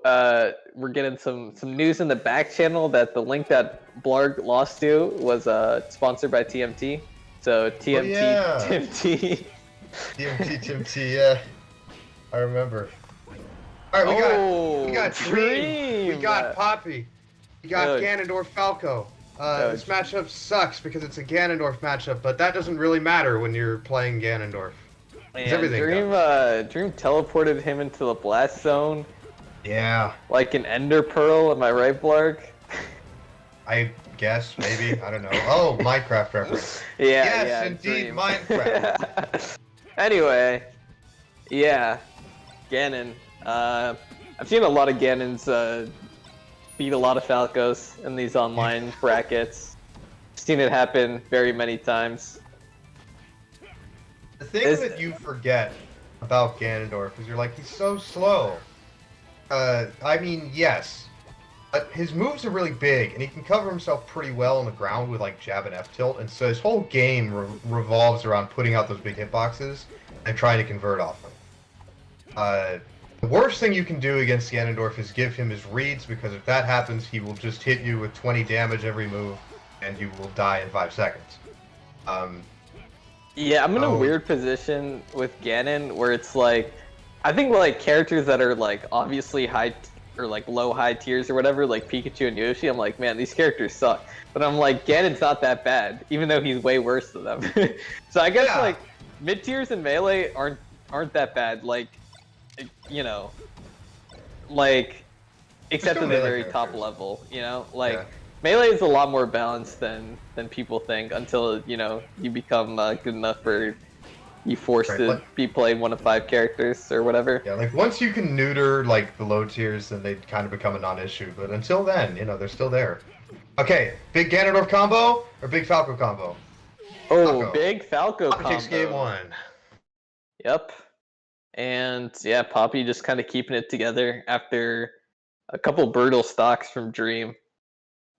we're getting some news in the back channel that the link that Blarg lost to was sponsored by TMT. So TMT, Oh, yeah. TMT. TMT, yeah. I remember. All right, we got Dream. We got Pappi. We got Ganondorf Falco. This matchup sucks because it's a Ganondorf matchup, but that doesn't really matter when you're playing Ganondorf. Dream teleported him into the blast zone. Yeah. Like an Ender Pearl, am I right, Blarg? I guess, maybe. I don't know. Oh, Minecraft reference. Yeah, yes, indeed, Dream. Minecraft. Anyway, yeah, Ganon. I've seen a lot of Ganons beat a lot of Falcos in these online brackets. Seen it happen very many times. The thing that you forget about Ganondorf is you're like, he's so slow. I mean, yes, but his moves are really big, and he can cover himself pretty well on the ground with like jab and F tilt, and so his whole game revolves around putting out those big hitboxes and trying to convert off them. The worst thing you can do against Ganondorf is give him his reads, because if that happens, he will just hit you with 20 damage every move, and you will die in 5 seconds. Yeah, I'm in a weird position with Ganon where it's like, I think like characters that are like obviously high or like low high tiers or whatever, like Pikachu and Yoshi, I'm like, man, these characters suck. But I'm like, Ganon's not that bad, even though he's way worse than them. So I guess like mid tiers and Melee aren't that bad. Like, you know, like except at the very top level, you know, like Melee is a lot more balanced than people think until, you know, you become good enough for you forced to be playing one of 5 characters or whatever. Yeah, like once you can neuter like the low tiers, then they kind of become a non-issue. But until then, you know, they're still there. Okay, big Ganondorf combo or big Falco combo? Oh, Falco. Big Falco combo. Takes game 1. Yep. And yeah, Pappi just kind of keeping it together after a couple brutal stocks from Dream.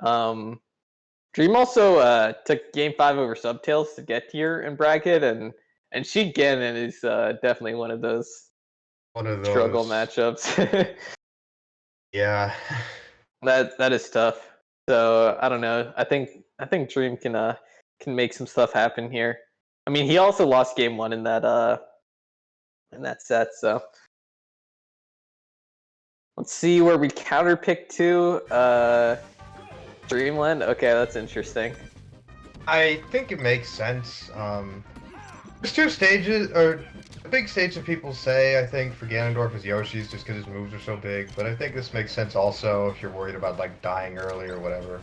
Dream also took game 5 over Subtails to get here in bracket, and Sheik Ganon is definitely one of those struggle matchups. Yeah, that is tough. So I don't know. I think Dream can make some stuff happen here. I mean, he also lost game 1 in that set. So let's see where we counterpick to. Dreamland? Okay, that's interesting. I think it makes sense. There's 2 stages, or a big stage that people say, I think, for Ganondorf is Yoshi's, just because his moves are so big, but I think this makes sense also if you're worried about, like, dying early or whatever.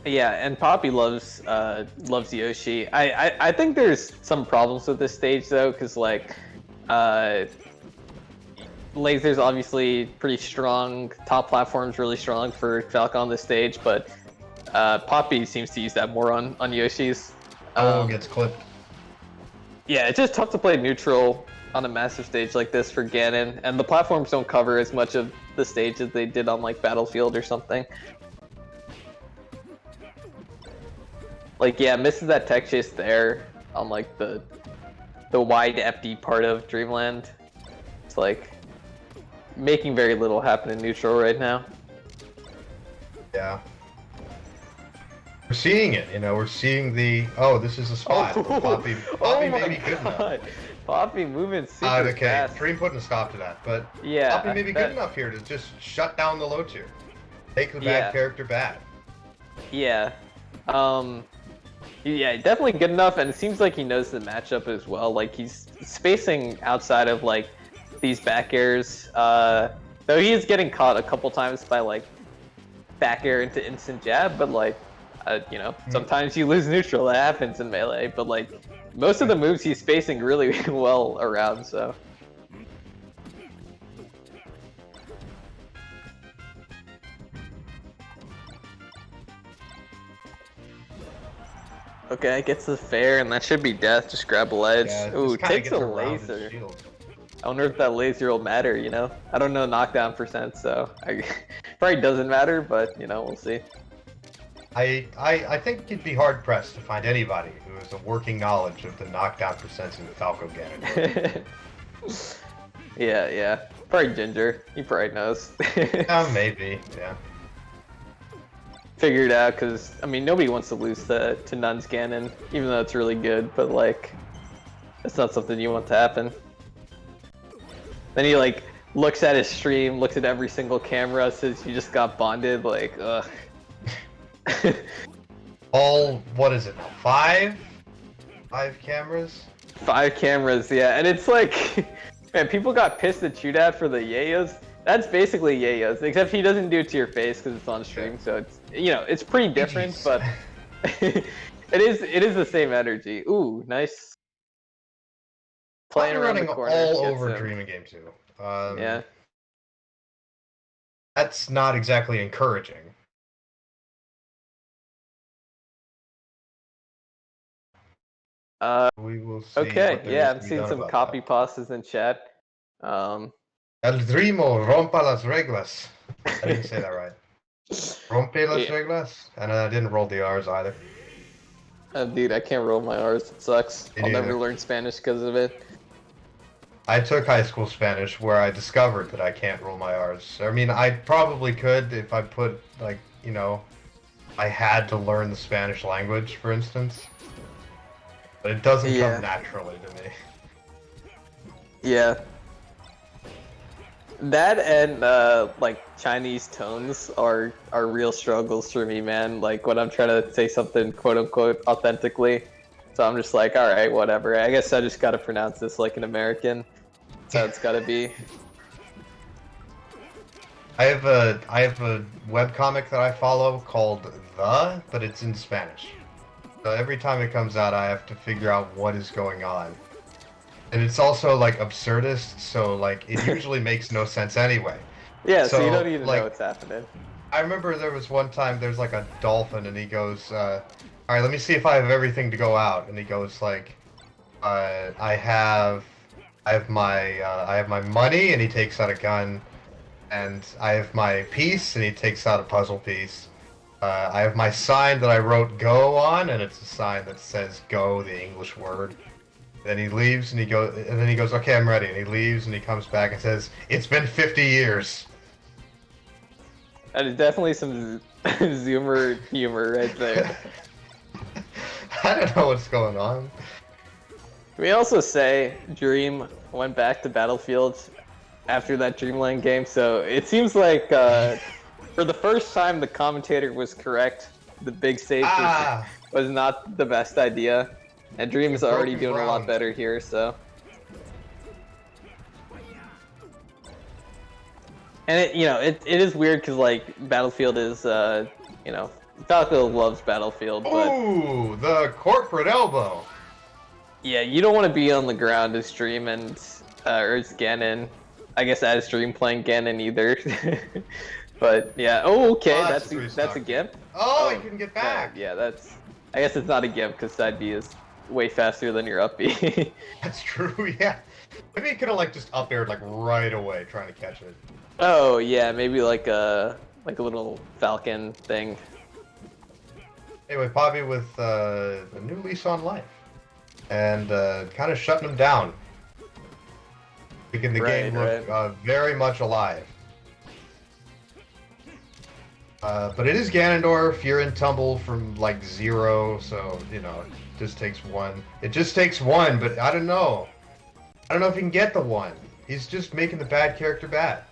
Yeah, and Pappi loves Yoshi. I think there's some problems with this stage, though, because, like, Laser's obviously pretty strong, top platform's really strong for Falco on this stage, but Pappi seems to use that more on Yoshi's. Gets clipped. Yeah, it's just tough to play neutral on a massive stage like this for Ganon, and the platforms don't cover as much of the stage as they did on like Battlefield or something. Like, yeah, misses that tech chase there on like the wide FD part of Dreamland. It's like making very little happen in neutral right now. Yeah. We're seeing it, you know, we're seeing the, this is a spot. Pappi may be good enough. Pappi moving super fast. Dream putting a stop to that, but yeah, Pappi may be good enough here to just shut down the low tier. Make the bad character bad. Yeah. Yeah, definitely good enough, and it seems like he knows the matchup as well. Like, he's spacing outside of, like, these back airs. Though he is getting caught a couple times by, like, back air into instant jab, but, like, you know, sometimes you lose neutral. That happens in Melee, but like most of the moves he's spacing really well around. So okay, gets the fair, and that should be death. Just grab a ledge. Yeah, ooh, takes a laser. I wonder if that laser will matter. You know, I don't know knockdown percent, so probably doesn't matter. But you know, we'll see. I think you'd be hard pressed to find anybody who has a working knowledge of the knockdown percents in Falco Ganon. Yeah. Probably Ginger. He probably knows. Maybe, yeah. Figure it out, because, I mean, nobody wants to lose to Nun's Ganon, even though it's really good, but, like, it's not something you want to happen. Then he, like, looks at his stream, looks at every single camera, says you just got bonded, like, ugh. What is it, 5? 5 cameras? 5 cameras, yeah, and it's like, man, people got pissed at Chudat for the yayos. That's basically yayos, except he doesn't do it to your face because it's on stream, so it's, you know, it's pretty different, but it is the same energy. Ooh, nice. Playing around the corner all over Dreaming Game 2. Yeah. That's not exactly encouraging. We will see. Okay, yeah, I'm seeing some copy pastas in chat. El Drimo rompa las reglas. I didn't say that right. Rompe las reglas? And I didn't roll the R's either. Dude, I can't roll my R's. It sucks. I'll never learn Spanish because of it. I took high school Spanish where I discovered that I can't roll my R's. I mean, I probably could if I put, like, you know, I had to learn the Spanish language, for instance. But it doesn't come naturally to me. Yeah. That and, like, Chinese tones are real struggles for me, man. Like, when I'm trying to say something quote-unquote authentically. So I'm just like, alright, whatever. I guess I just gotta pronounce this like an American. So it's gotta be. I have a webcomic that I follow called The, but it's in Spanish. So every time it comes out, I have to figure out what is going on. And it's also, like, absurdist, so, like, it usually makes no sense anyway. Yeah, so you don't even know what's happening. I remember there was one time, there's, like, a dolphin, and he goes, alright, let me see if I have everything to go out. And he goes, like, I have my money, and he takes out a gun. And I have my piece, and he takes out a puzzle piece. I have my sign that I wrote "go" on, and it's a sign that says "go," the English word. Then he leaves, and then he goes, "Okay, I'm ready." And he leaves, and he comes back and says, "It's been 50 years." That is definitely some Zoomer humor right there. I don't know what's going on. Can we also say Dream went back to Battlefield after that Dreamland game? So it seems like for the first time the commentator was correct. The big stage was not the best idea. And Dream is already doing a lot better here, so. And it is weird because, like, Battlefield is, you know, Falco loves Battlefield, but... Ooh, the corporate elbow! Yeah, you don't want to be on the ground as Dream and, or as Ganon. I guess as Dream playing Ganon either. But, yeah. Oh, okay, that's a gimp. Oh, you can get back! Yeah, that's... I guess it's not a gimp because side B is way faster than your up B. That's true, yeah. Maybe you could have, like, just up aired, like, right away trying to catch it. Oh, yeah, maybe like a little falcon thing. Anyway, Pappi with a new lease on life. And kind of shutting him down. Making the game look very much alive. But it is Ganondorf. You're in tumble from, like, 0, so, you know, it just takes 1. It just takes 1, but I don't know. I don't know if he can get the 1. He's just making the bad character bad.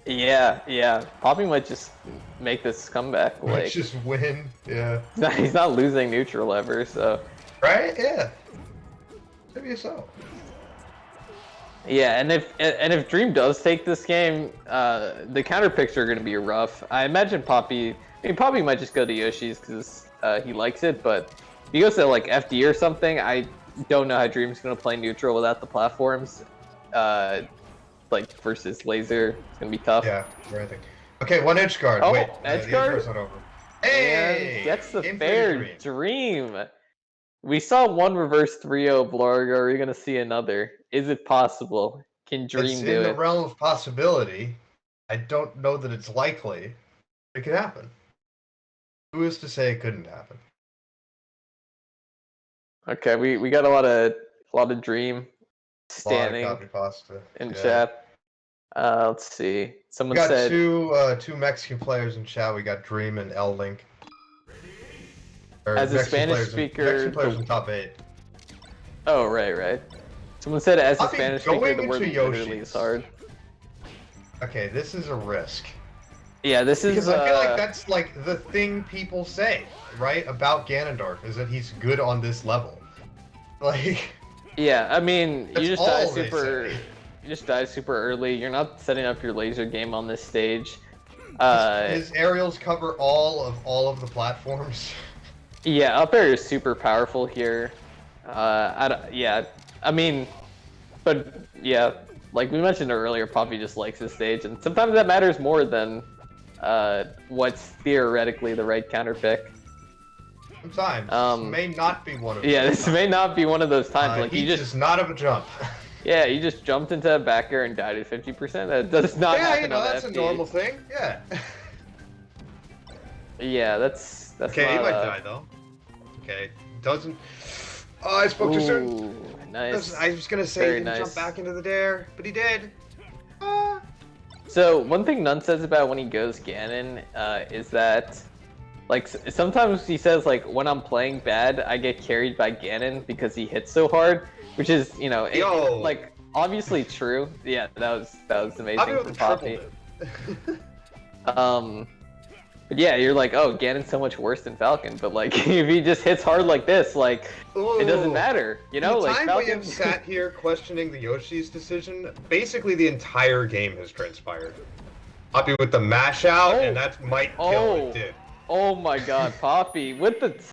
Yeah. Pappi might just make this comeback. Might just win, yeah. He's not losing neutral ever, so. Right? Yeah. Maybe so. Yeah, and if Dream does take this game, the counter picks are going to be rough. I imagine Pappi might just go to Yoshi's because he likes it, but if he goes to, like, FD or something, I don't know how Dream's going to play neutral without the platforms. Like, versus laser, it's going to be tough. Yeah, right. Okay, 1 edge guard. Oh, wait, edge guard? Not over. Hey! And gets the fair Dream. We saw one reverse 3-0 Blorg. Are we going to see another? Is it possible? Can Dream do it? It's in the realm of possibility. I don't know that it's likely. It could happen. Who is to say it couldn't happen? Okay, we got a lot of Dream standing copy pasta in chat. Let's see. We Someone got said two Mexican players in chat. We got Dream and L Link. Or as a Spanish Mexican players speaker. in top 8. Oh, right. Someone said as a Pappi, Spanish speaker, going the word into literally Yoshi's. is hard. Okay, this is a risk. Yeah, this is. Because I feel like that's like the thing people say, right, about Ganondorf is that he's good on this level. Like. Yeah, I mean, That's you just die all they super. say. You just die super early. You're not setting up your laser game on this stage. His aerials cover all of the platforms. Yeah, up air is super powerful here. Yeah, I mean, but yeah, like we mentioned earlier, Pappi just likes this stage, and sometimes that matters more than what's theoretically the right counter pick. Sometimes this may not be one of. Yeah, this may not be one of those times. Like he you just does not have a jump. Yeah, you just jumped into a back air and died at 50%. That does not Yeah, happen you know, on that's FD. a normal thing. Yeah. Yeah, that's Okay, not, he might die though. Okay, doesn't. Oh, I spoke too soon. Ooh, nice. I was gonna say Very he didn't jump nice. back into the dare, but he did. So one thing Nun says about when he goes Ganon is that, like, sometimes he says like when I'm playing bad, I get carried by Ganon because he hits so hard, which is like obviously true. Yeah, that was amazing Pappi from with a triple Pappi. But yeah, you're like, oh, Ganon's so much worse than Falcon, but like if he just hits hard like this, like it doesn't matter, you know? The Like time Falcon. we have sat here questioning the Yoshi's decision, basically the entire game has transpired. Pappi with the mash out, and that might kill it, did. Oh my God, Pappi with the